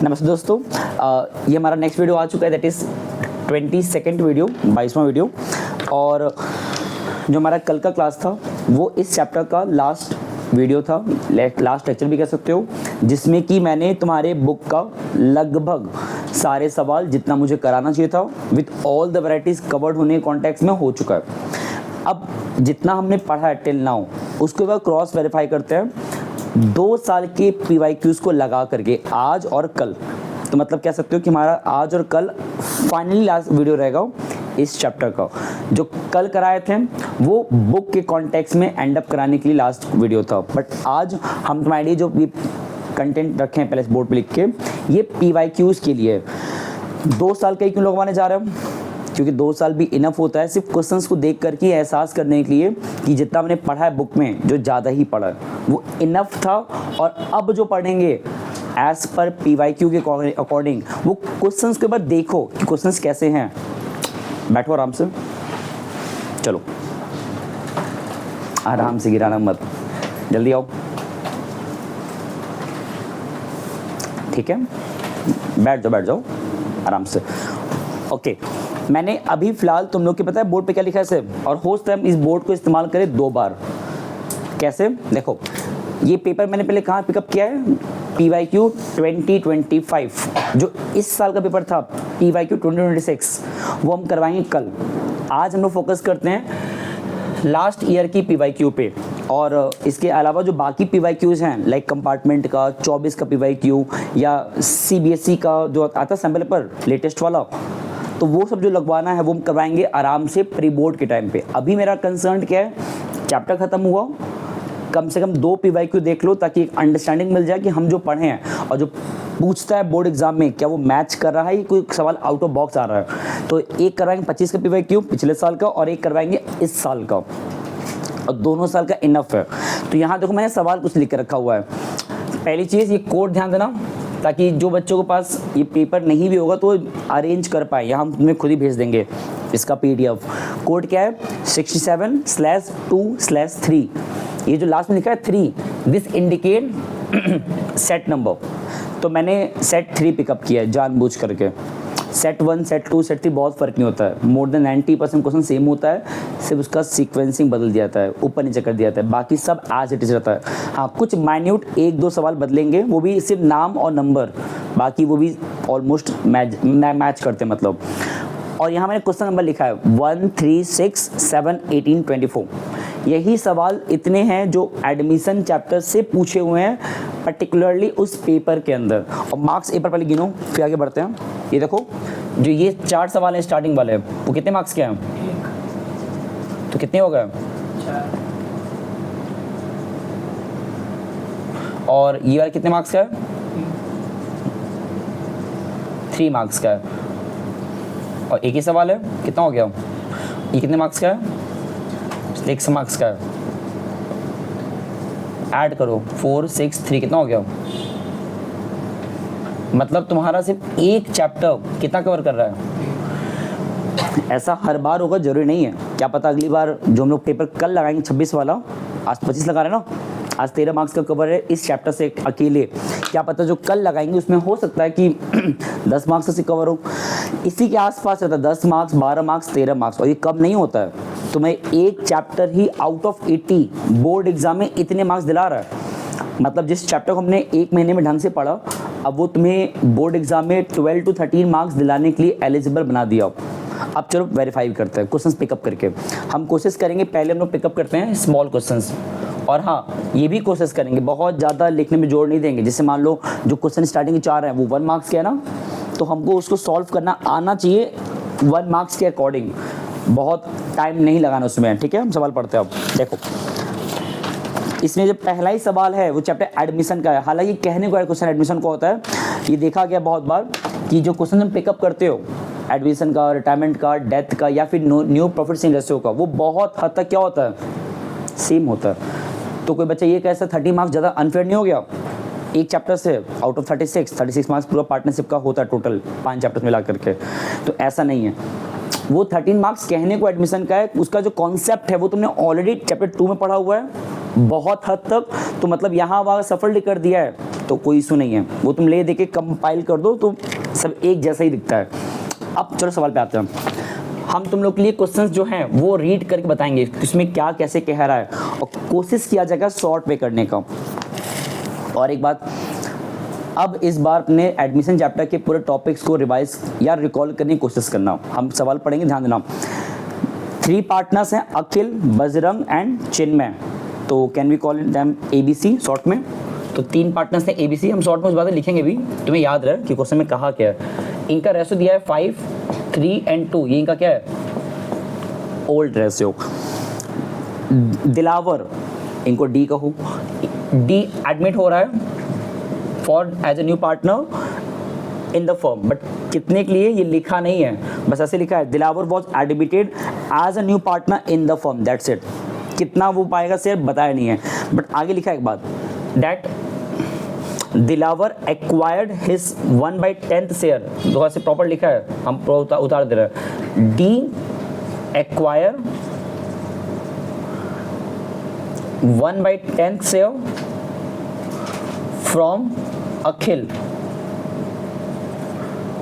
नमस्ते दोस्तों, ये हमारा नेक्स्ट वीडियो आ चुका है, दैट इज़ 22nd वीडियो, 22वां वीडियो। और जो हमारा कल का क्लास था वो इस चैप्टर का लास्ट वीडियो था, लास्ट लेक्चर भी कह सकते हो, जिसमें कि मैंने तुम्हारे बुक का लगभग सारे सवाल जितना मुझे कराना चाहिए था with all the varieties covered होने कॉन्टेक्स्ट में हो चुका है। अब जितना हमने पढ़ा है टिल नाउ उसके बाद क्रॉस वेरीफाई करते हैं 2 साल के PYQs को लगा करके, आज और कल। तो मतलब कह सकते हो कि हमारा आज और कल फाइनली लास्ट वीडियो रहेगा इस चैप्टर का। जो कल कराए थे वो बुक के कॉन्टेक्स्ट में एंड अप कराने के लिए लास्ट वीडियो था, बट आज हम तुम्हारे लिए जो भी कंटेंट रखे हैं पहले इस बोर्ड पे लिख के, ये PYQs के लिए 2 साल का ही क्यों लगवाने जा रहे हैं, क्योंकि 2 साल भी इनफ होता है सिर्फ क्वेश्चंस को देख करके एहसास करने के लिए कि जितना मैंने पढ़ा है बुक में, जो ज़्यादा ही पढ़ा है वो इनफ था। और अब जो पढ़ेंगे एज पर PYQ के अकॉर्डिंग वो क्वेश्चंस के बाद देखो कि क्वेश्चंस कैसे हैं। बैठो आराम से, चलो आराम से, गिराना मत, जल्दी आओ, ठीक है, बैठ जाओ आराम से। ओके, मैंने अभी फिलहाल तुम लोग के पता है बोर्ड पे क्या लिखा है इसे, और हो सकता है इस बोर्ड को इस्तेमाल करें 2 बार। कैसे, देखो ये पेपर मैंने पहले कहाँ पिकअप किया है, PYQ 2025, जो इस साल का पेपर था PYQ 2026, वो हम करवाएंगे कल। आज हम लोग फोकस करते हैं लास्ट ईयर की PYQ पे, और इसके अलावा जो बाकी PYQs हैं लाइक कंपार्टमेंट का 24 का PYQ या CBSE का जो आता सैम्पल पर लेटेस्ट वाला, तो वो सब जो लगवाना है वो हम करवाएंगे आराम से प्री बोर्ड के टाइम पे। अभी मेरा कंसर्न क्या है, चैप्टर ख़त्म हुआ, कम से कम 2 PYQ देख लो ताकि एक अंडरस्टैंडिंग मिल जाए कि हम जो पढ़े हैं और जो पूछता है बोर्ड एग्जाम में क्या वो मैच कर रहा है, कोई सवाल आउट ऑफ बॉक्स आ रहा है। तो एक करवाएंगे 25 का PYQ पिछले साल का, और एक करवाएंगे इस साल का, और दोनों साल का इनफ है। तो यहाँ देखो मैंने सवाल कुछ लिख के रखा हुआ है। पहली चीज़, ये कोड ध्यान देना ताकि जो बच्चों के पास ये पेपर नहीं भी होगा तो अरेंज कर पाए, यहाँ हम तुम्हें खुद ही भेज देंगे इसका PDF। कोड क्या है, 67/2/3। ये जो लास्ट में लिखा है 3, दिस इंडिकेट सेट नंबर, तो मैंने सेट 3 पिकअप किया है जानबूझ करके। सेट 1, सेट 2, सेट 3 बहुत फ़र्क नहीं होता है, मोर देन 90% क्वेश्चन सेम होता है, सिर्फ उसका सीक्वेंसिंग बदल दिया जाता है, ऊपर नीचे कर दिया जाता है, बाकी सब एज इट इज रहता है। हाँ, कुछ माइन्यूट 1-2 सवाल बदलेंगे, वो भी सिर्फ नाम और नंबर, बाकी वो भी ऑलमोस्ट मैच करते हैं मतलब। और यहाँ मैंने क्वेश्चन नंबर लिखा है 1, 3, 6, 7, 18, 24। यही सवाल इतने हैं जो एडमिशन चैप्टर से पूछे हुए हैं पर्टिकुलरली उस पेपर के अंदर। और मार्क्स एक बार पहले गिनो फिर आगे बढ़ते हैं। ये देखो जो ये 4 सवाल हैं स्टार्टिंग वाले, वो कितने मार्क्स के हैं, तो कितने हो गए, और ये वाला कितने मार्क्स का है, 3 मार्क्स का है, और एक ही सवाल है, कितना हो गया, ये कितने मार्क्स का है, 6 मार्क्स का है। ऐड करो 4, 6, 3, कितना हो गया, मतलब तुम्हारा सिर्फ एक चैप्टर कितना कवर कर रहा है। ऐसा हर बार होगा जरूरी नहीं है, क्या पता अगली बार जो हम लोग पेपर कल लगाएंगे 26 वाला, आज 25 लगा रहे हैं ना, आज 13 मार्क्स का कवर है इस चैप्टर से अकेले, क्या पता जो कल लगाएंगे उसमें हो सकता है कि 10 मार्क्स से कवर हो। इसी के आसपास रहता है 10 मार्क्स, 12 मार्क्स, 13 मार्क्स, और ये कम नहीं होता है। तुम्हें एक chapter he out of 80 board exam में इतने मार्क्स दिला रहा है, मतलब जिस चैप्टर को हमने 1 महीने में ढंग से पढ़ा, अब वो तुम्हें बोर्ड एग्जाम में 12 to 13 मार्क्स दिलाने के लिए एलिजिबल बना दिया। अब चलो वेरीफाई करते हैं क्वेश्चंस पिकअप करके। हम कोशिश करेंगे, पहले हम लोग पिकअप करते हैं स्मॉल क्वेश्चंस, और हाँ ये भी कोशिश करेंगे बहुत ज़्यादा लिखने में जोर नहीं देंगे। जैसे मान लो जो क्वेश्चन स्टार्टिंग के 4 हैं वो 1 मार्क्स के है ना, तो हमको उसको सॉल्व करना आना चाहिए 1 मार्क्स के अकॉर्डिंग, बहुत टाइम नहीं लगाना उसमें, ठीक है। हम सवाल पढ़ते हैं अब। देखो इसमें जो पहला ही सवाल है वो चैप्टर एडमिशन का है। हालांकि कहने को क्वेश्चन एडमिशन का होता है, ये देखा गया बहुत बार कि जो क्वेश्चन तुम पिकअप करते हो एडमिशन का, रिटायरमेंट का, डेथ का, या फिर न्यू प्रॉफिट एंड लॉस का, वो बहुत हद तक क्या होता है, सेम होता है। तो कोई बच्चा ये कैसा 30 मार्क्स ज़्यादा अनफेयर नहीं हो गया एक चैप्टर से, आउट ऑफ 36 मार्क्स पूरा पार्टनरशिप का होता है टोटल 5 चैप्टर्स मिला करके, तो ऐसा नहीं है। वो 13 मार्क्स कहने को एडमिशन का है, उसका जो कॉन्सेप्ट है वो तुमने ऑलरेडी चैप्टर 2 में पढ़ा हुआ है बहुत हद तक, तो मतलब यहाँ वहाँ सफल कर दिया है तो कोई इशू नहीं है, वो तुम ले दे के कंपाइल कर दो तो सब एक जैसा ही दिखता है। अब चलो सवाल पे आते हैं। हम तुम लोग के लिए क्वेश्चंस जो हैं वो रीड करके बताएंगे इसमें क्या कैसे कह रहा है, और कोशिश किया जाएगा शॉर्ट पे करने का। और एक बात, अब इस बार अपने एडमिशन चैप्टर के पूरे टॉपिक्स को रिवाइज या रिकॉल करने की कोशिश करना। हम सवाल पढ़ेंगे, ध्यान देना। 3 पार्टनर्स हैं, अखिल, बजरंग एंड चिन्मय। तो can we call them ABC short में। तो 3 पार्टनर्स हैं ABC, हम शॉर्ट में उस बात लिखेंगे भी, तुम्हें याद रहे कि क्वेश्चन में कहा क्या है। इनका रेशो दिया है 5, 3 एंड 2, ये इनका क्या है, ओल्ड रेशियो। दिलावर, इनको D कहूँ, D एडमिट हो रहा है for as a new partner in the firm, but कितने के लिए ये लिखा नहीं है, बस ऐसे लिखा है Dilawar was admitted as a new partner in the firm, that's it. कितना वो पाएगा शेयर बताया नहीं है, बट आगे लिखा है एक बात, that Dilawar acquired his 1/10 share. थोड़ा से प्रॉपर लिखा है, हम उतार दे रहे हैं। डी एक्वायर 1/10 शेयर फ्रॉम अखिल,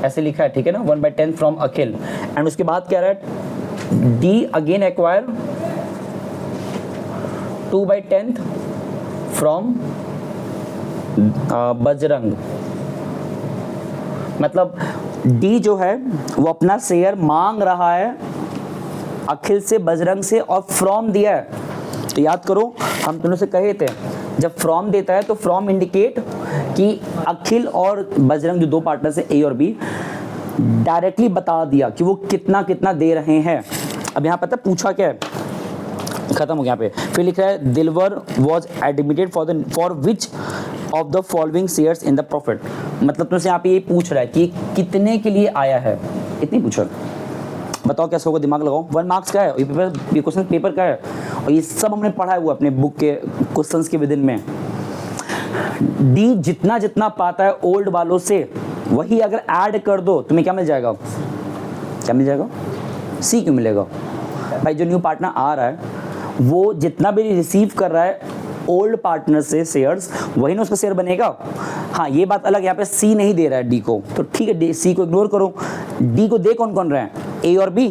ऐसे लिखा है, ठीक है ना, 1/10 फ्रॉम अखिल। एंड उसके बाद क्या रहा है, D again acquire 2/10 from Bajrang. मतलब डी जो है वो अपना शेयर मांग रहा है अखिल से, बजरंग से, और फ्रॉम दिया है। तो याद करो हम दोनों से कहे थे, जब फ्रॉम देता है तो फ्रॉम इंडिकेट कि अखिल और बजरंग जो 2 पार्टनर्स हैं A और B, डायरेक्टली बता दिया कि वो कितना कितना दे रहे हैं। अब यहाँ पता पूछा क्या है, खत्म हो गया यहाँ पे। फिर लिख रहा है दिलवर was admitted for which of the following shares in the profit. मतलब तुमसे यहाँ पे ये पूछ रहा है कि कितने के लिए आया है, इतनी पूछो, बताओ कैसे होगा, दिमाग लगाओ। 1 मार्क्स का है, ये क्वेश्चन पेपर का है, और ये सब हमने पढ़ा हुआ अपने बुक के क्वेश्चंस के विदिन में। डी जितना जितना पाता है ओल्ड वालों से, वही अगर ऐड कर दो तुम्हें क्या मिल जाएगा, क्या मिल जाएगा, C क्यों मिलेगा भाई। जो न्यू पार्टनर आ रहा है वो जितना भी रिसीव कर रहा है ओल्ड पार्टनर से शेयर्स, वही ना उसका शेयर बनेगा। हाँ ये बात अलग, यहाँ पे C नहीं दे रहा है D को, तो ठीक है C को इग्नोर करो। D को दे कौन कौन रहे हैं, A और B,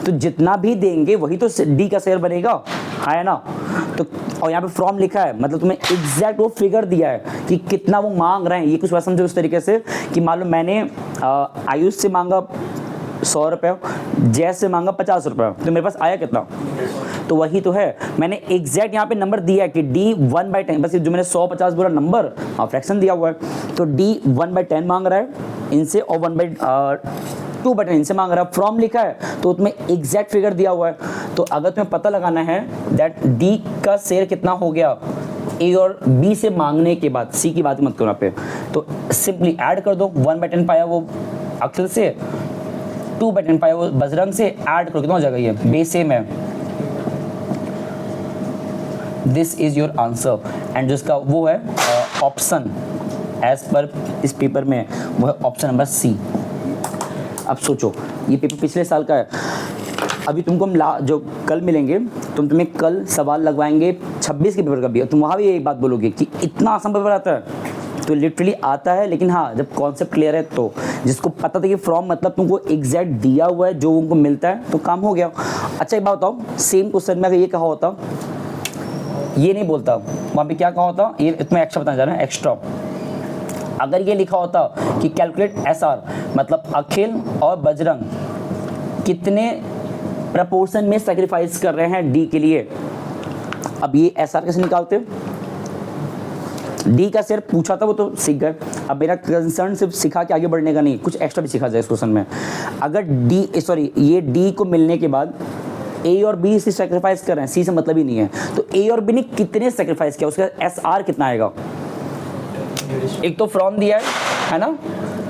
तो जितना भी देंगे वही तो D का शेयर बनेगा, है ना। तो और यहाँ पे फ्रॉम लिखा है, मतलब तुम्हें एग्जैक्ट वो फिगर दिया है कि कितना वो मांग रहे हैं। ये कुछ वैसा समझो इस तरीके से कि मान लो मैंने आयुष से मांगा 100 रुपये, जय से मांगा 50 रुपये, तो मेरे पास आया कितना, तो वही तो है। मैंने एग्जैक्ट यहाँ पे नंबर दिया है कि D 1/10, बस जो मैंने 150 बोला नंबर, फ्रैक्शन दिया हुआ है, तो D 1/10 मांग रहा है इनसे, और 2/10 इनसे मांग रहा है। फ्रॉम लिखा है तो तुम्हें एग्जैक्ट फिगर दिया हुआ है। तो अगर तुम्हें पता लगाना है दैट D का शेयर कितना हो गया A और B से मांगने के बाद, C की बात मत करो यहाँ पे, तो सिंपली ऐड कर दो। 1/10 पाया वो अखिल से, 2/10 पाया वो बजरंग से, ऐड करो कितना हो जाएगा, ये बेस सेम है। This is your answer. And जिसका वो है ऑप्शन एज पर इस पेपर में, वो है ऑप्शन नंबर C। अब सोचो ये पेपर पिछले साल का है, अभी तुमको हम जो कल मिलेंगे तुम्हें कल सवाल लगवाएंगे 26 के पेपर का भी, और तुम वहाँ भी यही बात बोलोगे कि इतना आसान पेपर आता है। तो लिटरली आता है, लेकिन हाँ जब कॉन्सेप्ट क्लियर है, तो जिसको पता था कि फ्रॉम मतलब तुमको एग्जैक्ट दिया हुआ है जो उनको मिलता है, तो काम हो गया। अच्छा एक बात बताओ, सेम क्वेश्चन में अगर ये कहा होता, ये नहीं बोलता, वहाँ पे क्या कहा होता, ये तुम्हें एक्स्ट्रा बताना चाह रहा है, एक्स्ट्रा। अगर ये लिखा होता कि कैलकुलेट SR, मतलब अखिल और बजरंग कितने प्रपोर्शन में सैक्रिफाइस कर रहे हैं D के लिए। अब ये SR कैसे निकालते, D का शेयर पूछा था वो तो सीख गए। अब मेरा कंसर्न सिर्फ सिखा के आगे बढ़ने का नहीं, कुछ एक्स्ट्रा भी सीखा जाए इस क्वेश्चन में। अगर ये D को मिलने के बाद A और B से सैक्रिफाइस कर रहे हैं, C से मतलब ही नहीं है, तो A और B ने कितने सैक्रिफाइस किया, उसका SR कितना आएगा। एक तो फ्रॉम दिया है ना,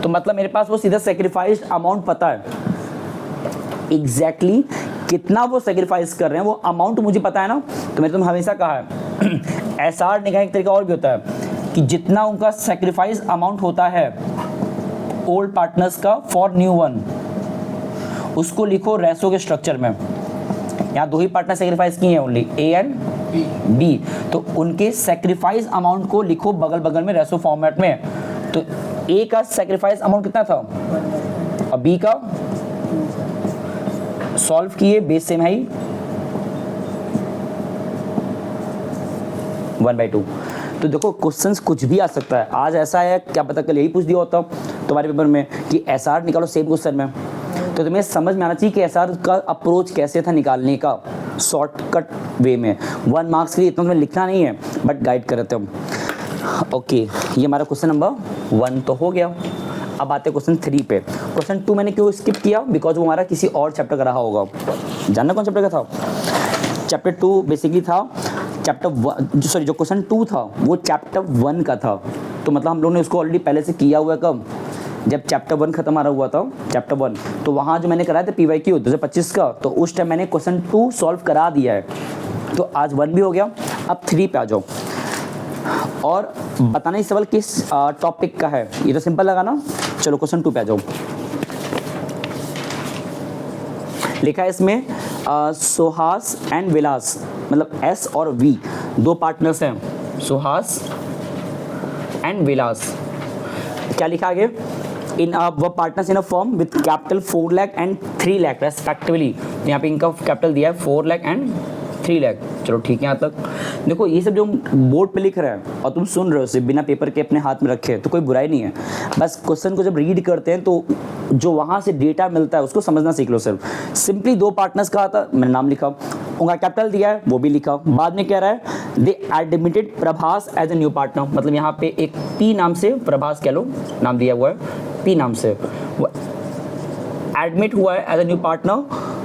तो मतलब मेरे पास वो सीधा सैक्रिफाइस्ड अमाउंट पता है, एग्जैक्टली कितना वो सैक्रिफाइस कर रहे हैं, वो अमाउंट मुझे पता है ना। तो मैंने तुम्हें हमेशा कहा है SR निकालने का एक तरीका और भी होता है कि जितना उनका सैक्रिफाइस अमाउंट होता है ओल्ड पार्टनर्स का फॉर न्यू वन, उसको लिखो रेशो के स्ट्रक्चर में। यहाँ 2 ही पार्टनर सैक्रिफाइस किए हैं ओनली, A एंड बी, तो उनके सेक्रीफाइस अमाउंट को लिखो बगल बगल में रेशो फॉर्मेट में। तो ए का सेक्रीफाइस अमाउंट कितना था और बी का, सॉल्व किए, बेस सेम है ही 1/2। तो देखो क्वेश्चंस कुछ भी आ सकता है, आज ऐसा है क्या पता कल यही पूछ दिया होता तुम्हारे पेपर में कि एसआर निकालो सेम क्वेश्चन में। तो तुम्हें समझ में आना चाहिए कि एसआर का अप्रोच कैसे था निकालने का शॉर्टकट वे में। 1 मार्क्स के लिए इतना तुम्हें लिखना नहीं है बट गाइड कर रहे थे हम। ओके, ये हमारा क्वेश्चन नंबर 1 तो हो गया। अब आते हैं क्वेश्चन 3 पे। क्वेश्चन 2 मैंने क्यों स्किप किया, बिकॉज वो हमारा किसी और चैप्टर का रहा होगा। जानना कौन चैप्टर का था? चैप्टर 2 बेसिकली था चैप्टर 1, सॉरी जो क्वेश्चन 2 था वो चैप्टर 1 का था। तो मतलब हम लोगों ने उसको ऑलरेडी पहले से किया हुआ है। कब? जब चैप्टर 1 खत्म आ रहा हुआ था, चैप्टर 1, तो वहाँ जो मैंने कराया था PYQ 2025 का, तो उस टाइम मैंने क्वेश्चन 2 सॉल्व करा दिया है। तो आज 1 भी हो गया, अब 3 पे आ जाओ। और बताना इस सवाल किस टॉपिक का है, ये तो सिंपल लगा ना। चलो क्वेश्चन 2 पे आ जाओ। लिखा है इसमें सुहास एंड विलास, मतलब S और V दो पार्टनर्स हैं, सुहास एंड विलास। क्या लिखा आगे? इन वो partners in a firm with capital 4 lakh and 3 lakh respectively. यहाँ पे इनका कैपिटल दिया है 4 लाख एंड 3 लाख। चलो ठीक है, यहाँ तक देखो। ये सब जो बोर्ड पे लिख रहे हैं और तुम सुन रहे हो सिर्फ बिना पेपर के अपने हाथ में रखे, तो कोई बुराई नहीं है। बस क्वेश्चन को जब रीड करते हैं तो जो वहाँ से डेटा मिलता है उसको समझना सीख लो। सिर्फ सिंपली 2 पार्टनर्स कहा था, मैंने नाम लिखा, उनका कैपिटल दिया है वो भी लिखा। बाद में कह रहा है they admitted Prabhas as a new partner, मतलब यहाँ पे एक P नाम से, प्रभास कह लो नाम दिया हुआ है, P नाम से वो एडमिट हुआ है as a new partner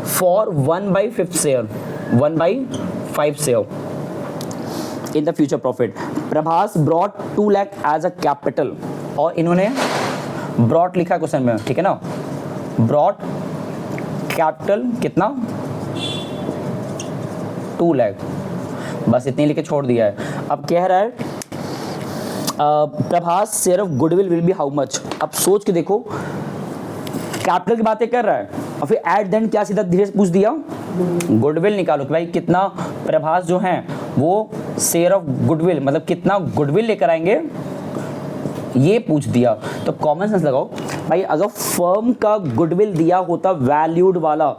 for 1/5 share, 1/5 share in the future profit. Prabhas brought 2 lakh as a capital, और इन्होंने ब्रॉट लिखा क्वेश्चन में, ठीक है ना। ब्रॉट कैपिटल कितना? 2 लाख, बस इतनी लिखे छोड़ दिया है। अब कह रहा है Prabhas share of goodwill will be how much. अब सोच के देखो, कैपिटल की बातें कर रहा है और फिर एट देन क्या सीधा धीरे से पूछ दिया गुडविल निकालो कि भाई कितना प्रभास जो हैं वो शेयर ऑफ गुडविल, मतलब कितना गुडविल लेकर आएंगे, ये पूछ दिया। तो कॉमन सेंस लगाओ भाई, अगर फर्म का गुडविल दिया होता वैल्यूड वाला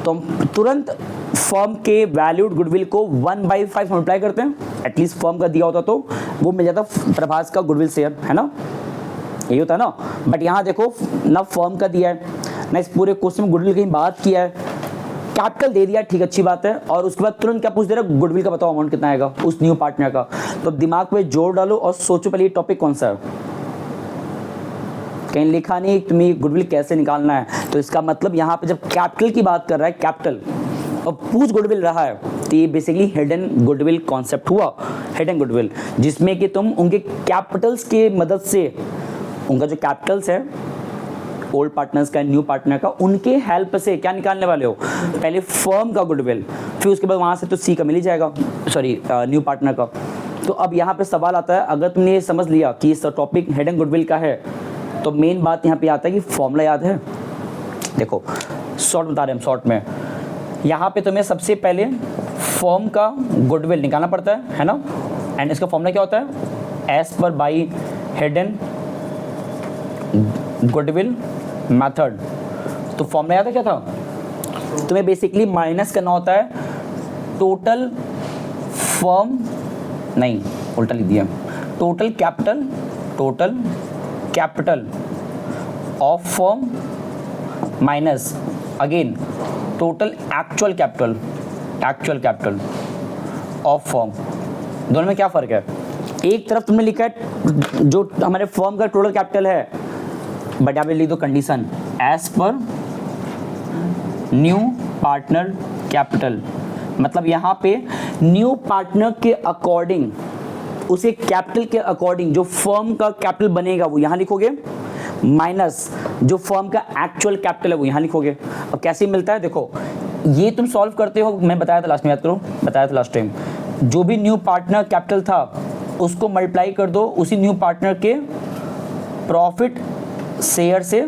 तो हम तुरंत फर्म के वैल्यूड गुडविल को 1/5 मल्टीप्लाई करते हैं। एटलीस्ट फर्म का दिया होता तो वो मिल जाता प्रभास का गुडविल शेयर, है ना, यही होता है ना। बट यहाँ देखो ना फर्म का दिया है ना इस पूरे क्वेश्चन में गुडविल की बात किया है, कैपिटल दे दिया, ठीक अच्छी बात है। और उसके बाद तुरंत क्या पूछ दे रहा, गुडविल का बताओ अमाउंट कितना आएगा उस न्यू पार्टनर का। तो दिमाग में जोर डालो और सोचो पहले ये टॉपिक कौन सा है। कहीं लिखा नहीं तुम्हें गुडविल कैसे निकालना है, तो इसका मतलब यहाँ पे जब कैपिटल की बात कर रहा है, कैपिटल और पूछ गुडविल रहा है, तो ये बेसिकली हिडन गुडविल कॉन्सेप्ट हुआ। हिडन गुडविल जिसमें कि तुम उनके कैपिटल्स के मदद से, उनका जो कैपिटल्स है ओल्ड पार्टनर्स का, न्यू पार्टनर का, उनके हेल्प से क्या निकालने वाले हो, पहले फर्म का गुडविल, फिर उसके बाद वहाँ से तो सी का मिल ही जाएगा, सॉरी न्यू पार्टनर का। तो अब यहाँ पे सवाल आता है, अगर तुमने ये समझ लिया कि इस टॉपिक हिडन गुडविल का है, तो मेन बात यहाँ पे आता है कि फॉर्मूला याद है। देखो शॉर्ट बता रहे हैं हम, शॉर्ट में यहाँ पे तुम्हें सबसे पहले फर्म का गुडविल निकालना पड़ता है ना। एंड इसका फॉर्मूला क्या होता है, as per by hidden goodwill method. तो फॉर्मूला याद है क्या था, तुम्हें बेसिकली माइनस करना होता है टोटल फर्म, नहीं उल्टा लिख दिया, total capital of firm minus again total actual capital of firm. दोनों में क्या फ़र्क है, एक तरफ तुमने लिखा है जो हमारे फर्म का टोटल कैपिटल है, बट यहाँ पे लिख दो condition as per new partner capital, मतलब यहाँ पे न्यू पार्टनर के अकॉर्डिंग, उसे कैपिटल के अकॉर्डिंग जो फर्म का कैपिटल बनेगा वो यहाँ लिखोगे, माइनस जो फर्म का एक्चुअल कैपिटल है वो यहाँ लिखोगे। और कैसे मिलता है, देखो ये तुम सॉल्व करते हो, मैं बताया था लास्ट में, याद करो बताया था लास्ट टाइम, जो भी न्यू पार्टनर कैपिटल था उसको मल्टीप्लाई कर दो उसी न्यू पार्टनर के प्रॉफिट शेयर से,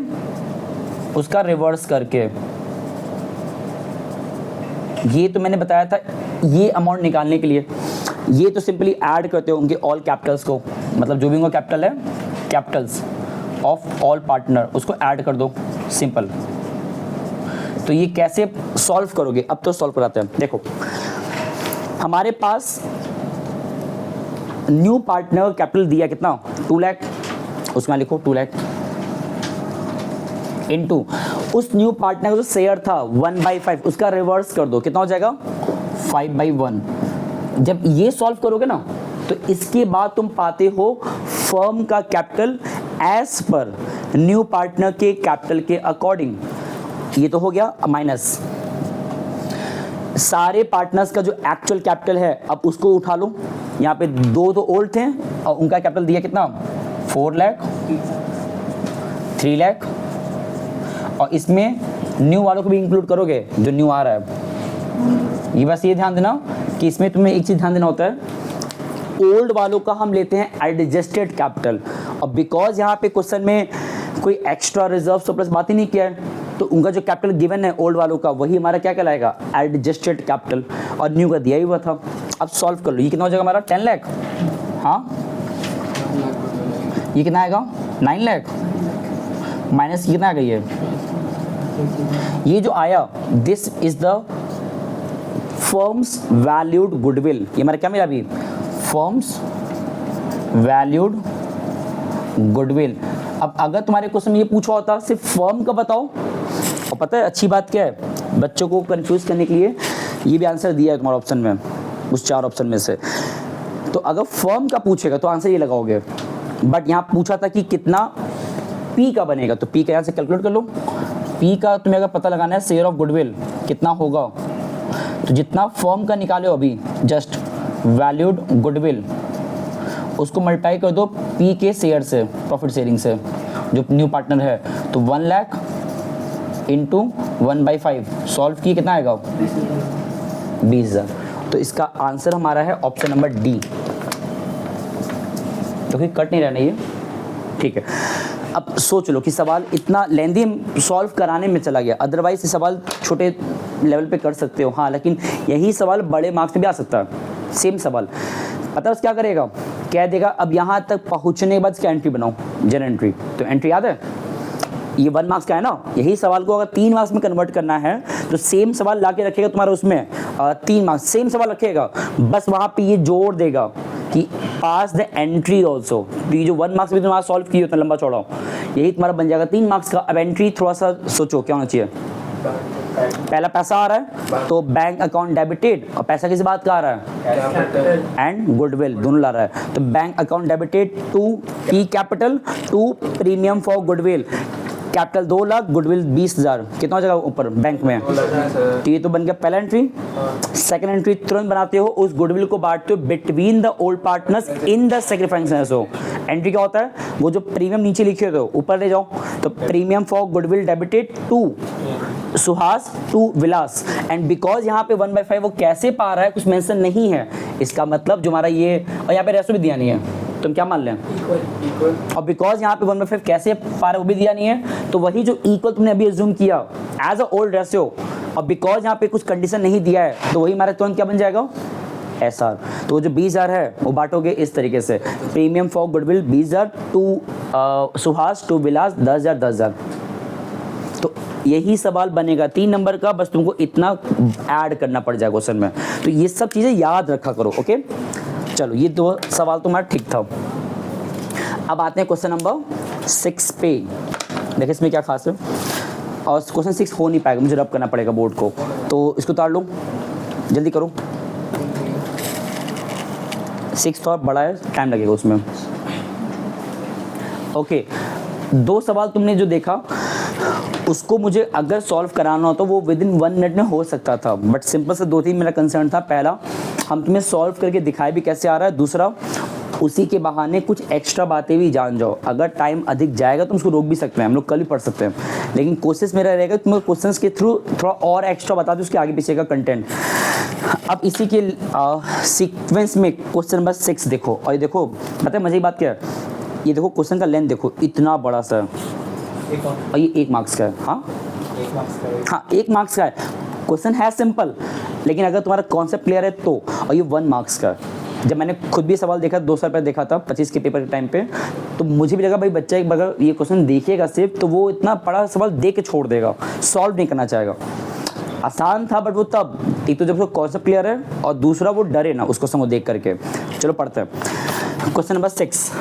उसका रिवर्स करके। ये तो मैंने बताया था, ये अमाउंट निकालने के लिए ये तो सिंपली ऐड करते हो उनके ऑल कैपिटल्स को, मतलब जो भी उनका कैपिटल है, कैपिटल्स ऑफ ऑल पार्टनर, उसको ऐड कर दो, सिंपल। तो ये कैसे सॉल्व करोगे, अब तो सॉल्व कराते हैं। देखो हमारे पास न्यू पार्टनर कैपिटल दिया कितना, 2 लाख, उसमें लिखो 2 लाख इनटू उस न्यू पार्टनर का जो शेयर था 1/5, उसका रिवर्स कर दो, कितना हो जाएगा 5/1। जब ये सॉल्व करोगे ना तो इसके बाद तुम पाते हो फर्म का capital as per new partner के कैपिटल के अकॉर्डिंग। ये तो हो गया माइनस सारे पार्टनर्स का जो एक्चुअल कैपिटल है, अब उसको उठा लो। यहाँ पे 2 तो ओल्ड थे और उनका कैपिटल दिया कितना 4 लाख, 3 लाख, और इसमें न्यू वालों को भी इंक्लूड करोगे जो न्यू आ रहा है। ये बस ये ध्यान देना कि इसमें तुम्हें एक चीज ध्यान देना होता है, ओल्ड वालों का हम लेते हैं एडजस्टेड कैपिटल, और बिकॉज यहाँ पे क्वेश्चन में कोई एक्स्ट्रा रिजर्व सरप्लस बात ही नहीं किया है, तो उनका जो कैपिटल गिवन है ओल्ड वालों का वही हमारा क्या कहलाएगा एडजस्टेड कैपिटल, और न्यू का दिया ही हुआ था। अब सॉल्व कर लो, ये कितना हो जाएगा हमारा 10 लाख, हाँ ये कितना आएगा 9 लाख, माइनस कितना आ गई है, ये जो आया this is the firms valued goodwill. ये हमारा क्या मिला अभी, फर्म्स वैल्यूड गुडविल। अब अगर तुम्हारे क्वेश्चन में ये पूछा होता सिर्फ फर्म का बताओ, और पता है अच्छी बात क्या है, बच्चों को कंफ्यूज करने के लिए ये भी आंसर दिया है तुम्हारे ऑप्शन में, उस 4 ऑप्शन में से। तो अगर फर्म का पूछेगा तो आंसर ये लगाओगे, बट यहाँ पूछा था कि कितना पी का बनेगा, तो पी का यहाँ से कैलकुलेट कर लो। पी का तुम्हें अगर पता लगाना है शेयर ऑफ गुडविल कितना होगा, तो जितना फर्म का निकाले हो अभी जस्ट वैल्यूड गुडविल, उसको मल्टीप्लाई कर दो पी के शेयर से, प्रॉफिट शेयरिंग से, जो न्यू पार्टनर है, तो 1 लाख इंटू 1/5 सॉल्व किए कितना आएगा 20,000। तो इसका आंसर हमारा है ऑप्शन नंबर डी, क्योंकि कट नहीं रहना ये, ठीक है। अब सोच लो कि सवाल इतना लेंदी सॉल्व कराने में चला गया, अदरवाइज ये सवाल छोटे लेवल पे कर सकते हो, हाँ, लेकिन यही सवाल बड़े मार्क्स में भी आ सकता है, सेम सवाल। पता है क्या करेगा, कह देगा अब यहाँ तक पहुँचने के बाद क्या एंट्री बनाओ, जनरल एंट्री। तो एंट्री याद है, ये 1 मार्क्स का है ना, यही सवाल को अगर 3 मार्क्स में कन्वर्ट करना है तो सेम सवाल ला के रखेगा तुम्हारा, उसमें 3 मार्क्स सेम सवाल रखेगा, बस वहाँ पे ये जोड़ देगा कि पास द एंट्री ऑल्सो। तो ये जो 1 मार्क्स में तुम्हारा सॉल्व किया होता है लंबा चौड़ा, यही तुम्हारा बन जाएगा 3 मार्क्स का। अब एंट्री थोड़ा सा सोचो क्या होना चाहिए, पहला पैसा आ रहा है तो बैंक अकाउंट डेबिटेड, और पैसा किस बात का आ रहा है एंड गुडविल दोनों ला रहा है, तो bank account debited to P capital to premium for goodwill. Capital 2 lakh, goodwill 20,000, कितना हो जाएगा ऊपर बैंक में, तो ये तो बन गया पहला एंट्री। सेकंड एंट्री तुरंत बनाते हो, उस गुडविल को बांटते हो between the old partners in the sacrifice. Entry क्या होता है, वो जो प्रीमियम नीचे लिखे हो ऊपर ले जाओ, तो premium for goodwill debited to Suhas to Vilas, and because यहाँ पे 1/5 वो कैसे पा रहा है कुछ मेंशन नहीं है, इसका मतलब जो हमारा ये, और यहाँ पे रेशो भी दिया नहीं है, तुम क्या मान लें इक्वल, और बिकॉज यहाँ पे 1/5 कैसे पा रहा है वो भी दिया नहीं है, तो वही जो इक्वल तुमने अभी अज्यूम किया एज अ ओल्ड रेशियो, और बिकॉज यहाँ पे कुछ कंडीशन नहीं दिया है तो वही हमारा तुरंत क्या बन जाएगा SR। तो जो 20,000 है वो बांटोगे इस तरीके से, premium for goodwill 20,000 to Suhas to Vilas 10,000 10,000। तो यही सवाल बनेगा 3 नंबर का, बस तुमको इतना ऐड करना पड़ जाएगा क्वेश्चन में, तो ये सब चीज़ें याद रखा करो, ओके। चलो ये 2 सवाल तुम्हारा ठीक था। अब आते हैं क्वेश्चन नंबर 6 पे, देखिए इसमें क्या खास है, और क्वेश्चन 6 हो नहीं पाएगा, मुझे रब करना पड़ेगा बोर्ड को, तो इसको उतार लो, जल्दी करो। 6 थोड़ा बड़ा है, टाइम लगेगा उसमें। ओके, 2 सवाल तुमने जो देखा उसको मुझे अगर सॉल्व कराना हो तो वो विद इन 1 मिनट में हो सकता था, बट सिंपल से 2-3 मेरा कंसर्न था। पहला, हम तुम्हें सॉल्व करके दिखाए भी कैसे आ रहा है, दूसरा उसी के बहाने कुछ एक्स्ट्रा बातें भी जान जाओ। अगर टाइम अधिक जाएगा तो उसको रोक भी सकते हैं, हम लोग कल ही पढ़ सकते हैं, लेकिन कोशिश मेरा रहेगा तुम्हें क्वेश्चंस के थ्रू थोड़ा और एक्स्ट्रा बता दूँ उसके आगे पीछे का कंटेंट। अब इसी के सीक्वेंस में क्वेश्चन नंबर 6 देखो, और ये देखो पता है मजे की बात क्या है, ये देखो क्वेश्चन का लेंथ देखो इतना बड़ा सा, और ये 1 मार्क्स का है, हाँ 1 मार्क्स का है। क्वेश्चन है सिंपल, लेकिन अगर तुम्हारा कॉन्सेप्ट क्लियर है तो, और ये 1 मार्क्स का है। जब मैंने खुद भी सवाल देखा 2 साल पहले देखा था 25 के पेपर के टाइम पे, तो मुझे भी लगा भाई बच्चा एक अगर ये क्वेश्चन देखिएगा सिर्फ तो वो इतना बड़ा सवाल दे के छोड़ देगा, सॉल्व नहीं करना चाहेगा। आसान था बट वो तब, एक तो जब उसको कॉन्सेप्ट क्लियर है और दूसरा वो डरे ना उस क्वेश्चन को देख करके। चलो पढ़ते हैं क्वेश्चन नंबर 6।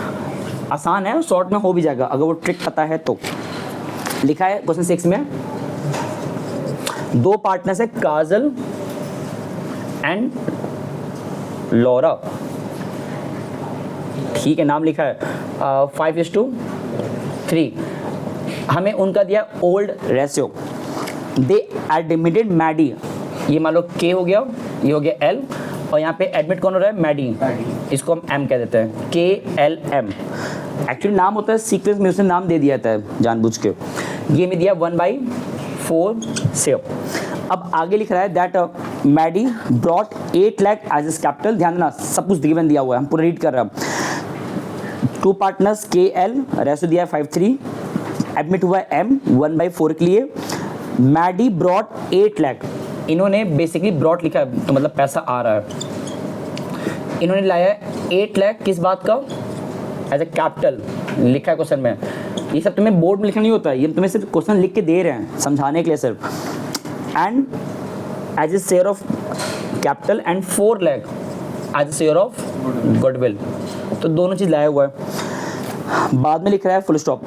आसान है, शॉर्ट में हो भी जाएगा अगर वो ट्रिक पता है तो। लिखा है क्वेश्चन 6 में, 2 पार्टनर्स है काजल एंड लॉरा, ठीक है, नाम लिखा है 5:3। हमें उनका दिया ओल्ड रेशियो, दे एडमिटेड मैडी, ये मान लो के हो गया, ये हो गया एल, और यहाँ पे एडमिट कौन हो रहा है, मैडी, इसको हम एम कह देते हैं, KLM। एक्चुअली नाम होता है सीक्वेंस में, उसने नाम दे दिया था जानबूझ के। ये में दिया 1/4 से। अब आगे लिख रहा है that Maddy brought 8 lakh as as capital. ध्यान देना सब कुछ गिवन दिया हुआ है, हम पूरा रीड कर रहे हैं। 2 पार्टनर्स KL, रेशो दिया है 5:3, एडमिट हुआ है M 1/4 के लिए। मैडी ब्रॉट 8 लाख, इन्होंने बेसिकली ब्रॉट लिखा है तो मतलब पैसा आ रहा है, इन्होंने लाया है 8 लाख किस बात का, एज ए कैपिटल लिखा है क्वेश्चन में। ये सब तुम्हें बोर्ड में लिखना नहीं होता है, ये तुम्हें सिर्फ क्वेश्चन लिख के दे रहे हैं समझाने के लिए सिर्फ। And as a share of capital and 4 lakh as a share of goodwill, तो दोनों चीज़ लाया हुआ है। बाद में लिख रहा है full stop,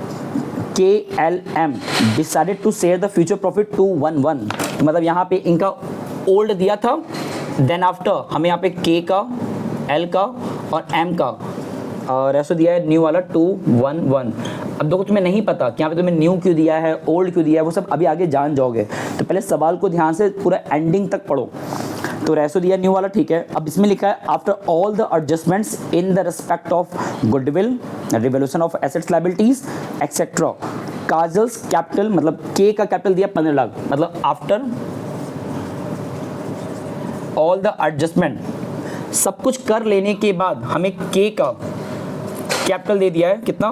KLM decided to share the future profit 211। तो मतलब यहाँ पे इनका ओल्ड दिया था, देन आफ्टर हमें यहाँ पे K का, L का और M का रेशो दिया है न्यू वाला 211। अब देखो तुम्हें नहीं पता कि यहाँ पे तुम्हें न्यू क्यों दिया है, ओल्ड क्यों दिया है, वो सब अभी आगे जान जाओगे, तो पहले सवाल को ध्यान से पूरा एंडिंग तक पढ़ो। तो रेशो दिया न्यू वाला, ठीक है। अब इसमें लिखा है after all the adjustments in the respect of goodwill, revolution of assets liabilities etcetera, kajals capital, मतलब के का कैपिटल दिया 15 लाख, मतलब आफ्टर ऑल द एडजस्टमेंट, सब कुछ कर लेने के बाद हमें के का कैपिटल दे दिया है कितना,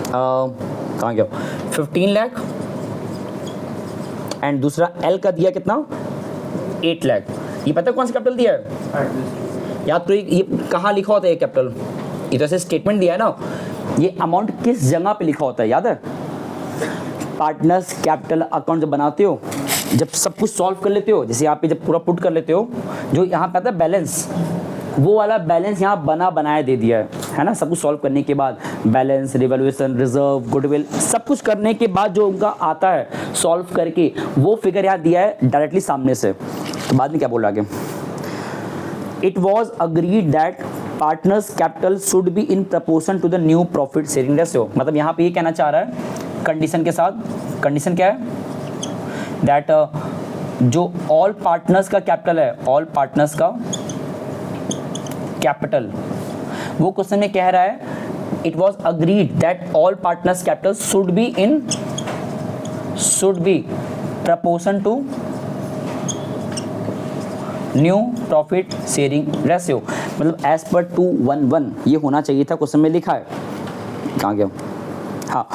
कहाँ गया, 15 लाख, एंड दूसरा एल का दिया कितना, 8 लाख। ये पता है कौन सा कैपिटल दिया है याद तो, ये कहाँ लिखा होता है ये कैपिटल, ये तो ऐसे स्टेटमेंट दिया है ना, ये अमाउंट किस जगह पे लिखा होता है याद है। पार्टनर्स कैपिटल अकाउंट जब बनाते हो, जब सब कुछ सॉल्व कर लेते हो, जैसे यहाँ पे जब पूरा पुट कर लेते हो, जो यहाँ पे आता है बैलेंस, वो वाला बैलेंस यहाँ बनाया दे दिया है ना। सब कुछ सॉल्व करने के बाद बैलेंस, रिवैल्यूएशन, रिजर्व, गुडविल, सब कुछ करने के बाद जो उनका आता है सॉल्व करके, वो फिगर यहाँ दिया है डायरेक्टली सामने से। तो बाद में क्या बोल रहा है, it was agreed that partners capital should be in proportion to the new profit sharing ratio. मतलब यहाँ पे ये कहना चाह रहा है कंडीशन के साथ, कंडीशन क्या है, दैट जो ऑल पार्टनर्स का कैपिटल है, ऑल पार्टनर्स का कैपिटल, वो क्वेश्चन में कह रहा है it was agreed that all partners capital should be proportion to new profit sharing ratio, मतलब एज पर 211 ये होना चाहिए था, क्वेश्चन में लिखा है, कहाँ गया, हाँ,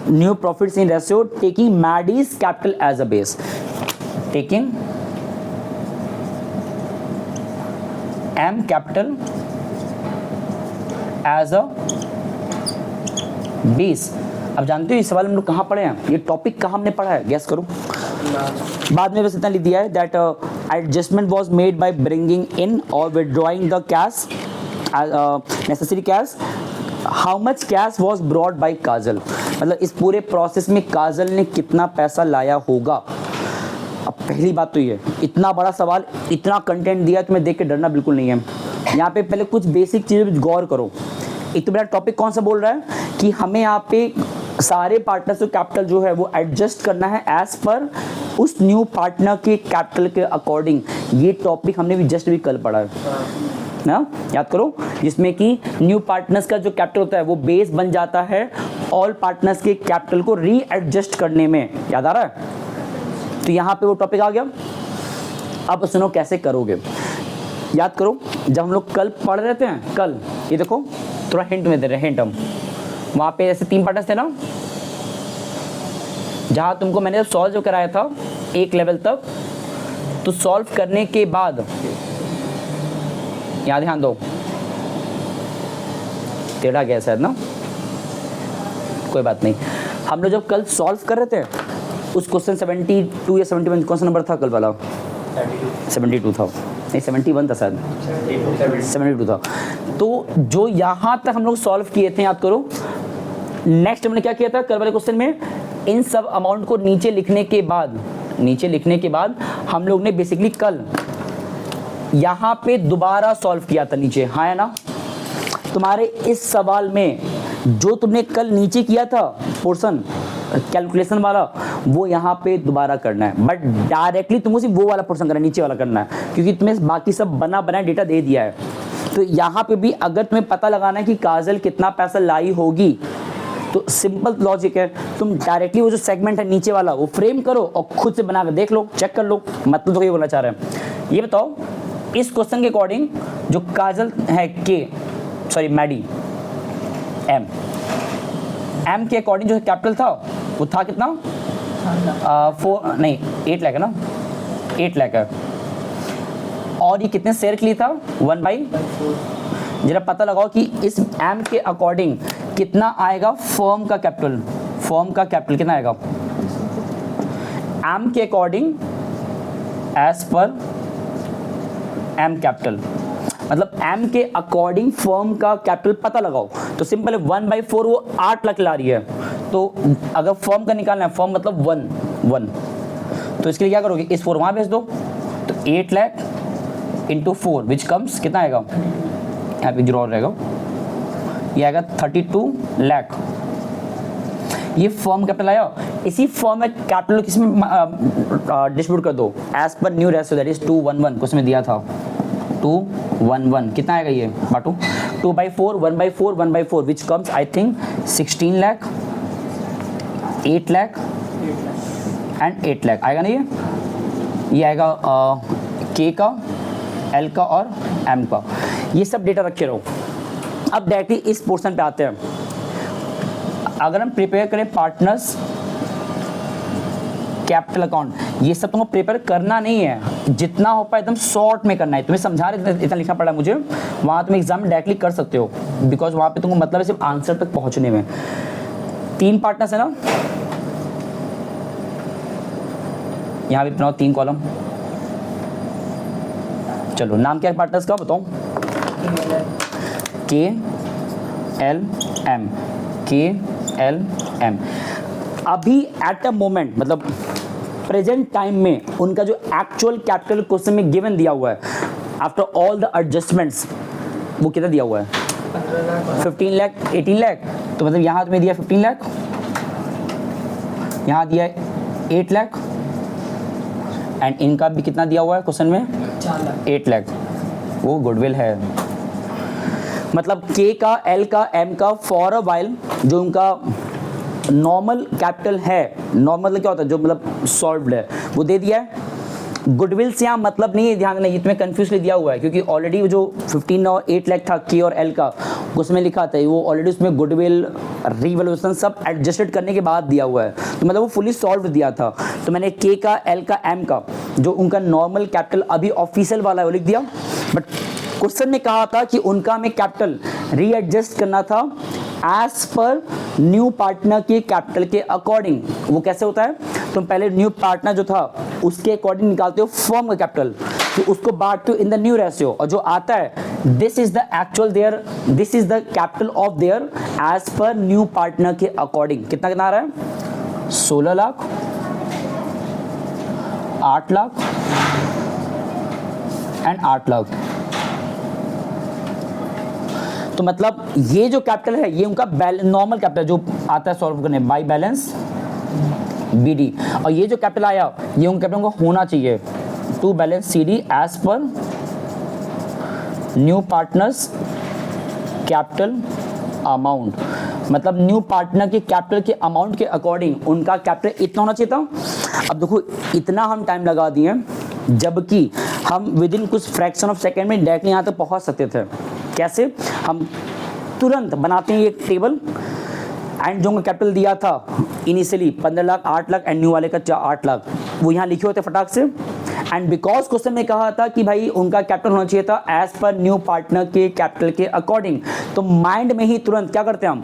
new profit sharing ratio taking Maddy's capital as a base, taking M capital as a base. अब जानते हो ये सवाल हम लोग कहाँ पढ़े हैं, ये टॉपिक कहाँ हमने पढ़ा है, गैस करो। बाद में बस इतना लिख दिया है that adjustment was made by bringing in और withdrawing the cash, necessary cash. How much cash was brought by Kajal, मतलब इस पूरे प्रोसेस में काजल ने कितना पैसा लाया होगा। अब पहली बात तो ये, इतना बड़ा सवाल, इतना कंटेंट दिया, तुम्हें देख के डरना बिल्कुल नहीं है। यहाँ पे पहले कुछ बेसिक चीज़ें गौर करो। एक तो मेरा टॉपिक कौन सा बोल रहा है कि हमें यहाँ पे सारे पार्टनर्स का कैपिटल जो है वो एडजस्ट करना है एज पर उस न्यू पार्टनर के कैपिटल के अकॉर्डिंग। ये टॉपिक हमने भी जस्ट भी कल पढ़ा है ना, याद करो, जिसमें कि न्यू पार्टनर्स का जो कैपिटल होता है वो बेस बन जाता है ऑल पार्टनर्स के कैपिटल को रीएडजस्ट करने में, याद आ रहा है। तो यहाँ पे वो टॉपिक आ गया। अब सुनो कैसे करोगे, याद करो, जब हम लोग कल पढ़ रहे थे, कल ये देखो थोड़ा हिंट में दे रहे हैं, हिंट हम वहाँ पे ऐसे 3 पार्टनर्स थे ना, जहाँ तुमको मैंने सॉल्व जो कराया था 1 लेवल तक, तो सॉल्व करने के बाद यहाँ ध्यान दो, टेढ़ा गया शायद ना, कोई बात नहीं। हम लोग जब कल सॉल्व कर रहे थे उस क्वेश्चन 72 या 71 कौन सा नंबर था कल वाला? 72 था, नहीं 71 था शायद, 72 था। तो जो यहाँ तक हम लोग सॉल्व किए थे, याद करो, नेक्स्ट हमने क्या किया था कल वाले क्वेश्चन में, इन सब अमाउंट को नीचे लिखने के बाद हम लोग ने बेसिकली कल यहाँ पे दोबारा सॉल्व किया था नीचे, हाँ है ना? तुम्हारे इस सवाल में जो तुमने कल नीचे किया था पोर्शन कैलकुलेशन वाला, वो यहाँ पे दोबारा करना है, बट डायरेक्टली तुमको सिर्फ वो वाला पोर्शन करना है, नीचे वाला करना है, क्योंकि तुम्हें बाकी सब बना बनाया डेटा दे दिया है। तो यहाँ पे भी अगर तुम्हें पता लगाना है कि काजल कितना पैसा लाई होगी, तो सिंपल लॉजिक है, तुम डायरेक्टली वो जो सेगमेंट है नीचे वाला वो फ्रेम करो और खुद से बना कर देख लो, चेक कर लो। मतलब तो ये बोलना चाह रहे हैं। ये बताओ इस क्वेश्चन के अकॉर्डिंग जो काजल है मैडी एम के अकॉर्डिंग जो कैपिटल था वो था कितना? 8 लाख है ना, 8 लाख है। और ये कितने शेयर के लिए था? 1/4। जरा पता लगाओ कि इस एम के अकॉर्डिंग कितना आएगा फर्म का कैपिटल। फर्म का कैपिटल कितना आएगा एम के according as per M capital? मतलब एम के अकॉर्डिंग फर्म का कैपिटल पता लगाओ। तो सिंपल है 1/4 वो 8 लाख ला रही है, तो अगर फर्म का निकालना है, फर्म मतलब 1, तो इसके लिए क्या करोगे? इस 4 वहाँ भेज दो, तो 8 लाख इंटू 4 विच कम्स कितना आएगा? यहाँ पे जीरो और रहेगा, ये आएगा 32 लाख। ये फर्म कैपिटल आया। इसी फर्म में कैपिटल किसमें डिस्ट्रीब्यूट कर दो as per new ratio, that is 2:1 कुछ में दिया था 2:1 कितना आएगा? ये बाटू 2/4 1/4 1/4 which comes I think 16 lakh, 8 lakh and 8 lakh आएगा ना? ये आएगा के का, एल का और एम का। ये सब डेटा रखे रहो। अब डायरेक्टली इस पोर्शन पे आते हैं। अगर हम प्रिपेयर करें पार्टनर्स कैपिटल अकाउंट, ये सब तुमको प्रिपेयर करना नहीं है, जितना हो पाए एकदम शॉर्ट में करना है। तुम्हें समझा रहे इतना लिखना पड़ा मुझे, वहाँ तुम एग्जाम में डायरेक्टली कर सकते हो, बिकॉज वहाँ पे तुमको मतलब है सिर्फ आंसर तक पहुँचने में। 3 पार्टनर्स है ना, यहाँ भी बनाओ 3 कॉलम। चलो नाम क्या है पार्टनर्स का बताओ? के एल एम, के एल एम। अभी एट अ मोमेंट मतलब प्रेजेंट टाइम में उनका जो एक्चुअल कैपिटल क्वेश्चन में गिवन दिया हुआ है आफ्टर ऑल द एडजस्टमेंट्स, वो कितना दिया हुआ है? 15 लाख 18 लाख। तो मतलब यहाँ तुम्हें दिया 15 लाख, यहाँ दिया 8 लाख, एंड इनका भी कितना दिया हुआ है क्वेश्चन में? 8 लाख। वो गुडविल है। मतलब के का, एल का, एम का फॉर अ वाइल जो उनका नॉर्मल कैपिटल है, नॉर्मल क्या होता है जो मतलब सॉल्व्ड है, वो दे दिया है। गुडविल से यहाँ मतलब नहीं है, ध्यान नहीं, इसमें कंफ्यूजली दिया हुआ है क्योंकि ऑलरेडी जो 15 और 8 लाख था के और एल का, उसमें लिखा था वो ऑलरेडी उसमें गुडविल रिवैल्यूएशन सब एडजस्टेड करने के बाद दिया हुआ है, तो मतलब वो फुली सॉल्व दिया था। तो मैंने के का, एल का, एम का जो उनका नॉर्मल कैपिटल अभी ऑफिशियल वाला है वो लिख दिया, बट क्वेश्चन में कहा था कि उनका हमें कैपिटल रीएडजस्ट करना था एज पर न्यू पार्टनर के कैपिटल के अकॉर्डिंग। वो कैसे होता है? तुम पहले न्यू पार्टनर जो था उसके अकॉर्डिंग निकालते हो फर्म का कैपिटल, तो उसको बांटते हो इन द न्यू रेशियो, और जो आता है this is the actual their, this is the capital of their as per new partner के अकॉर्डिंग। कितना कितना आ रहा है? 16 लाख, 8 लाख एंड 8 लाख। तो मतलब ये जो कैपिटल है ये उनका नॉर्मल कैपिटल जो आता है सॉल्व करने बाय बैलेंस BD, और ये जो कैपिटल आया ये उनका कैपिटल को होना चाहिए to balance CD as per new partners capital amount. मतलब न्यू पार्टनर के कैपिटल के अमाउंट के अकॉर्डिंग उनका कैपिटल इतना होना चाहिए था। अब देखो इतना हम टाइम लगा दिए, जबकि हम विद इन कुछ फ्रैक्शन ऑफ सेकेंड में डायरेक्टली यहाँ तक पहुँच सकते थे। कैसे? हम तुरंत बनाते हैं एक टेबल, एंड जो कैपिटल दिया था initially 15 lakh, 8 lakh and new वाले का 8 लाख, वो यहाँ लिखे होते फटाक से, एंड बिकॉज क्वेश्चन में कहा था कि भाई उनका कैपिटल होना चाहिए था एज पर न्यू पार्टनर के कैपिटल के अकॉर्डिंग, तो माइंड में ही तुरंत क्या करते हैं हम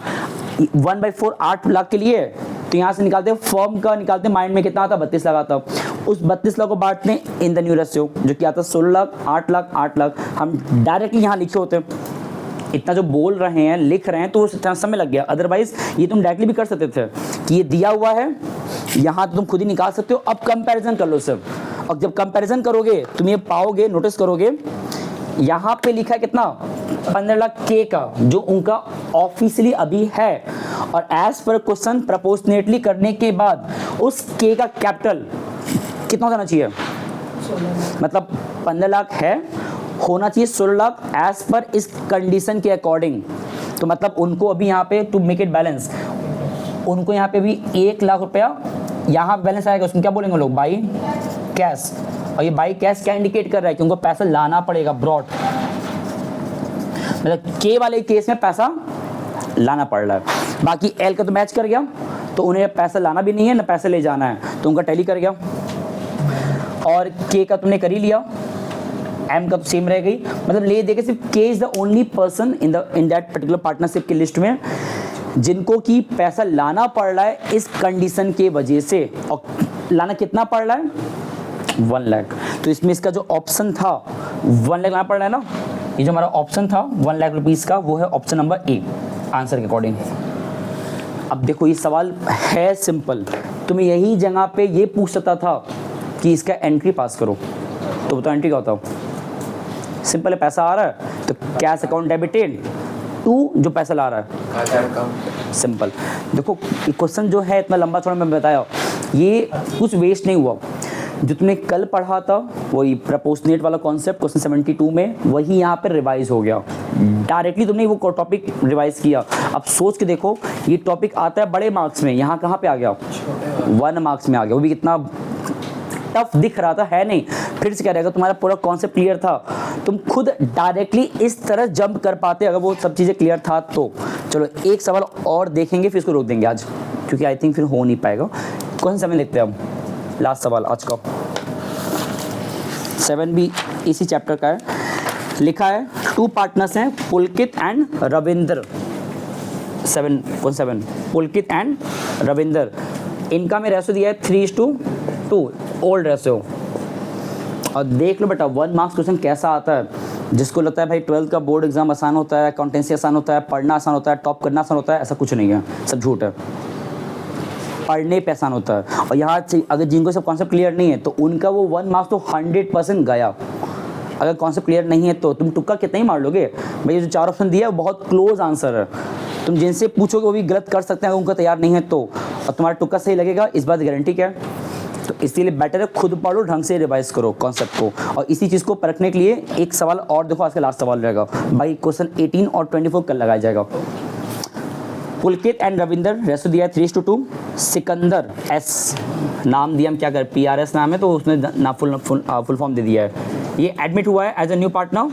1/4 8 लाख के लिए, तो यहाँ से निकालते हैं फर्म का, निकालते हैं माइंड में कितना आता 32 लाख आता, उस 32 लाख को बांटने इन द न्यू रेशियो जो कि आता 16 लाख 8 लाख 8 लाख, हम डायरेक्टली यहाँ लिखे होते हैं। इतना जो बोल रहे हैं लिख रहे हैं तो इतना समय लग गया, अदरवाइज ये तुम डायरेक्टली भी कर सकते थे कि ये दिया हुआ है यहाँ तो तुम खुद ही निकाल सकते हो। अब कंपैरिजन कर लो सिर्फ, और जब कंपैरिजन करोगे तुम ये पाओगे, नोटिस करोगे यहाँ पे लिखा है कितना 15 लाख के का जो उनका ऑफिशियली अभी है, और एज पर क्वेश्चन प्रोपोर्शनेटली करने के बाद उस के का कैपिटल कितना होना चाहिए, मतलब 15 लाख है होना चाहिए 16 लाख एज पर इस कंडीशन के अकॉर्डिंग। तो मतलब उनको अभी यहाँ पे टू मेक इट बैलेंस, उनको यहाँ पे भी 1 लाख रुपया यहाँ बैलेंस आएगा, उसमें क्या बोलेंगे लोग बाई कैश, और ये बाई कैश क्या इंडिकेट कर रहा है कि उनको पैसा लाना पड़ेगा ब्रॉड, मतलब के वाले केस में पैसा लाना पड़ रहा है। बाकी एल का तो मैच कर गया, तो उन्हें पैसा लाना भी नहीं है ना पैसा ले जाना है, तो उनका टैली कर गया, और के का तुमने कर ही लिया, एम का तो सेम रह गई, मतलब ले देखे सिर्फ के is the only person in that particular partnership की लिस्ट में जिनको की पैसा लाना पड़ रहा है इस कंडीशन के वजह से, और लाना कितना पड़ रहा है 1 लाख। तो इसमें इसका जो ऑप्शन था 1 लाख लाना पड़ रहा है ना, ये जो हमारा ऑप्शन था 1 लाख रुपीस का वो है ऑप्शन नंबर ए आंसर के अकॉर्डिंग। अब देखो ये सवाल है सिंपल, तुम्हें यही जगह पे ये पूछ सकता था कि इसका एंट्री पास करो, तो बताओ एंट्री क्या होता, सिंपल है, पैसा आ रहा है तो कैश अकाउंट डेबिटेड टू जो पैसा ला रहा है, सिंपल। देखो क्वेश्चन जो है इतना लंबा चौड़ा मैं बताया, ये कुछ वेस्ट नहीं हुआ, जो तुमने कल पढ़ा था वही प्रपोर्शनेट वाला कॉन्सेप्ट क्वेश्चन 72 में वही यहाँ पे रिवाइज हो गया, डायरेक्टली तुमने वो टॉपिक रिवाइज किया। अब सोच के देखो ये टॉपिक आता है बड़े मार्क्स में, यहाँ कहाँ पे आ गया 1 मार्क्स में आ गया, वो भी कितना टफ दिख रहा था, है नहीं, फिर से क्या रहेगा तुम्हारा पूरा कॉन्सेप्ट क्लियर था, तुम खुद डायरेक्टली इस तरह जंप कर पाते अगर वो सब चीज़ें क्लियर था तो। चलो एक सवाल और देखेंगे फिर इसको रोक देंगे आज, क्योंकि आई थिंक फिर हो नहीं पाएगा। कौन सा समय देखते हैं हम, लास्ट सवाल आज का 7 भी इसी चैप्टर का है, लिखा है 2 पार्टनर्स हैं पुलकित एंड रविंदर, 7 कौन 7 पुलकित एंड रविंदर, इनका में रेशो दिया है 3:2 ओल्ड रेशो। और देख लो बेटा 1 मार्क्स क्वेश्चन कैसा आता है, जिसको लगता है भाई 12th का बोर्ड एग्जाम आसान होता है, अकाउंटेंसी आसान होता है, पढ़ना आसान होता है, टॉप करना आसान होता है, ऐसा कुछ नहीं है, सब झूठ है, पढ़ने पे आसान होता है। और यहाँ से अगर जिनको सब कॉन्सेप्ट क्लियर नहीं है तो उनका वो 1 मार्क्स तो 100% गया। अगर कॉन्सेप्ट क्लियर नहीं है तो तुम तुक्का कितना ही मार लोगे, भाई जो 4 ऑप्शन दिया है वो बहुत क्लोज आंसर है, तुम जिनसे पूछोगे वो भी गलत कर सकते हैं अगर उनका तैयार नहीं है तो, और तुम्हारा तुक्का सही लगेगा इस बात गारंटी क्या है। तो इसीलिए बेटर है खुद पढ़ो, ढंग से रिवाइज करो कॉन्सेप्ट को। और इसी चीज़ को परखने के लिए एक सवाल और देखो, आज का लास्ट सवाल रहेगा भाई, क्वेश्चन 18 और 24 कल लगाया जाएगा। पुलकित एंड रविंदर रेशो दिया है 3:2, सिकंदर एस नाम दिया, हम क्या कर PRS नाम है तो उसने ना फुल फॉर्म दे दिया है, ये एडमिट हुआ है एज अ न्यू पार्टनर,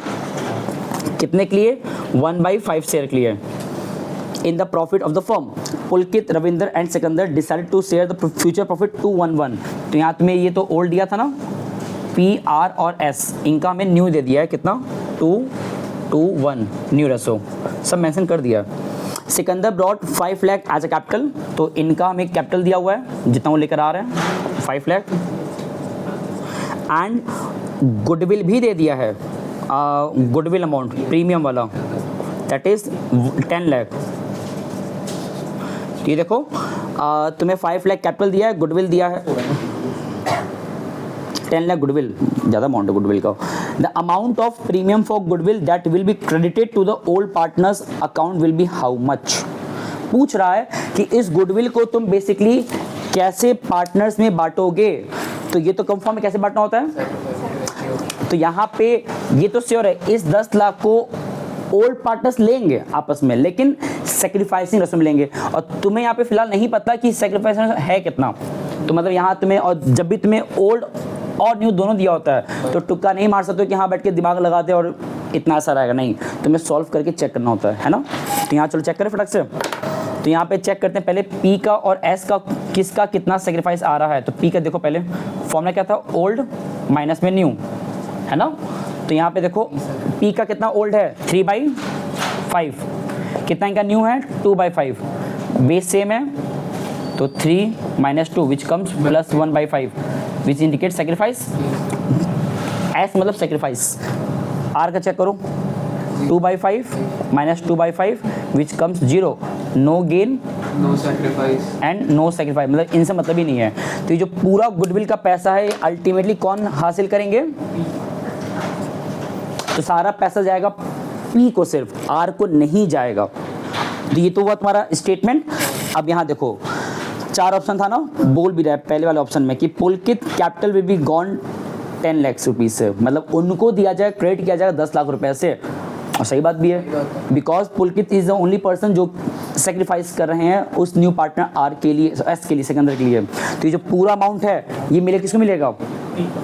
कितने के लिए 1/5 शेयर के लिए in the profit of the firm. Pulkit Ravinder and Sikandar decided to share the future profit 2:1:1, तो यहाँ तुम्हें ये तो ओल्ड दिया था ना PR और S, इनका हमें न्यू दे दिया है कितना 2:1 न्यू रेशो सब मेंशन कर दिया। Sikandar brought 5 lakh as a capital, तो इनका हमें कैपिटल दिया हुआ है जितना वो लेकर आ रहे हैं 5 लाख, एंड गुडविल भी दे दिया है, गुडविल अमाउंट प्रीमियम वाला दैट इज 10 लाख। ये देखो तुम्हें 5 लाख कैपिटल दिया है, गुडविल दिया है 10 लाख गुडविल, ज़्यादा अमाउंट है गुडविल का। The amount of premium for goodwill that will be credited to the old partners account will be how much. पूछ रहा है कि इस गुडविल को तुम बेसिकली कैसे पार्टनर्स में बांटोगे, तो ये तो कंफर्म में कैसे बांटना होता है, तो यहाँ पे ये तो श्योर है इस 10 लाख को ओल्ड पार्टनर्स लेंगे आपस में, लेकिन सेक्रीफाइसिंग रस्म लेंगे, और तुम्हें यहाँ पे फिलहाल नहीं पता कि सेक्रीफाइसिंग है कितना, तो मतलब यहाँ तुम्हें, और जब भी तुम्हें ओल्ड और न्यू दोनों दिया होता है तो तुक्का नहीं मार सकते हो कि हाँ बैठ के दिमाग लगाते और इतना असर आएगा, नहीं, तुम्हें सॉल्व करके चेक करना होता है ना। तो यहाँ चलो चेक करें फटक से, तो यहाँ पे चेक करते हैं पहले P का और S का किसका कितना सेक्रीफाइस आ रहा है। तो P का देखो पहले फॉर्मूला क्या था, ओल्ड माइनस में न्यू, है ना। तो यहाँ पे देखो p का कितना ओल्ड है 3/5, कितना इनका न्यू है 2/5, बेस सेम है तो 3 - 2 which comes plus 1/5 which indicate sacrifice, S मतलब सेक्रीफाइस। आर का चेक करो 2/5 - 2/5 which comes 0, no gain no sacrifice and no sacrifice, मतलब इनसे मतलब ही नहीं है। तो ये जो पूरा गुडविल का पैसा है अल्टीमेटली कौन हासिल करेंगे, तो सारा पैसा जाएगा पी को, सिर्फ आर को नहीं जाएगा। तो ये तो हुआ तुम्हारा स्टेटमेंट। अब यहाँ देखो 4 ऑप्शन था ना, बोल भी रहा है पहले वाले ऑप्शन में कि Pulkit capital will be gone 10 lakh rupees से, मतलब उनको दिया जाए, क्रेडिट किया जाएगा 10 लाख रुपए से। और सही बात भी है, because Pulkit is the only person जो सेक्रीफाइस कर रहे हैं उस न्यू पार्टनर आर के लिए, एस के लिए, सिकंदर के लिए। तो ये जो पूरा अमाउंट है ये मिले किसको मिलेगा,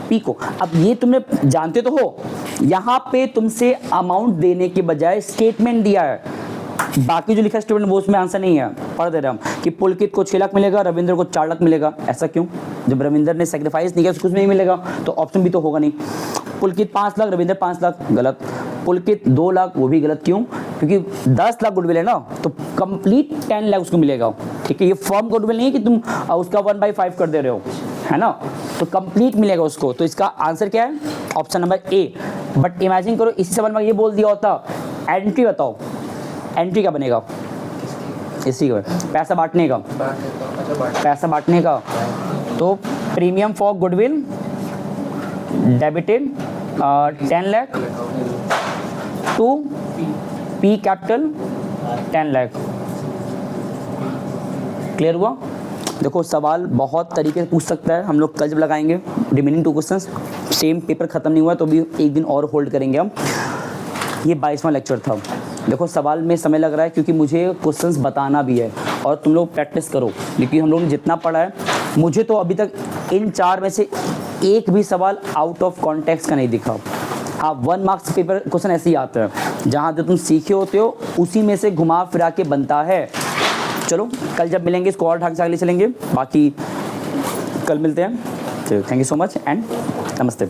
पी को। अब ये तुमने जानते तो हो, यहाँ पे तुमसे अमाउंट देने के बजाय स्टेटमेंट दिया है, बाकी जो लिखा है स्टेटमेंट वो उसमें आंसर नहीं है। पढ़ दे रहे हम कि पुलकित को 6 लाख मिलेगा, रविंद्र को 4 लाख मिलेगा। ऐसा क्यों, जब रविंद्र ने सेक्रीफाइस नहीं किया उसको नहीं मिलेगा, तो ऑप्शन भी तो होगा नहीं। पुलकित 5 लाख, रविंद्र 5 लाख, गलत। पुलकित 2 लाख, वो भी गलत। क्यों, क्योंकि 10 लाख गुडविल है ना, तो कंप्लीट 10 लाख उसको मिलेगा। ठीक है, ये फर्म गुडविल नहीं है कि तुम उसका 1/5 कर दे रहे हो, है ना, तो कंप्लीट मिलेगा उसको। तो इसका आंसर क्या है, option number A. But imagine करो इसी सवाल में ये बोल दिया होता एंट्री बताओ, एंट्री क्या बनेगा, इसी का पैसा बांटने का, पैसा बांटने का। तो premium for goodwill debited 10 lakh to P capital 10 lakh. Clear हुआ। देखो सवाल बहुत तरीके से पूछ सकता है, हम लोग कल जब लगाएंगे रिमेनिंग 2 क्वेश्चंस, सेम पेपर खत्म नहीं हुआ तो भी एक दिन और होल्ड करेंगे हम। ये 22वां लेक्चर था। देखो सवाल में समय लग रहा है क्योंकि मुझे क्वेश्चंस बताना भी है और तुम लोग प्रैक्टिस करो, क्योंकि हम लोग ने जितना पढ़ा है, मुझे तो अभी तक इन 4 में से एक भी सवाल आउट ऑफ कॉन्टेक्स्ट का नहीं दिखा। हाँ 1 मार्क्स पेपर क्वेश्चन ऐसे ही आता है, जहाँ जो तुम सीखे होते हो उसी में से घुमा फिरा के बनता है। चलो कल जब मिलेंगे इसको और ढंग से आगे चलेंगे, बाकी कल मिलते हैं। Thank you so much and नमस्ते।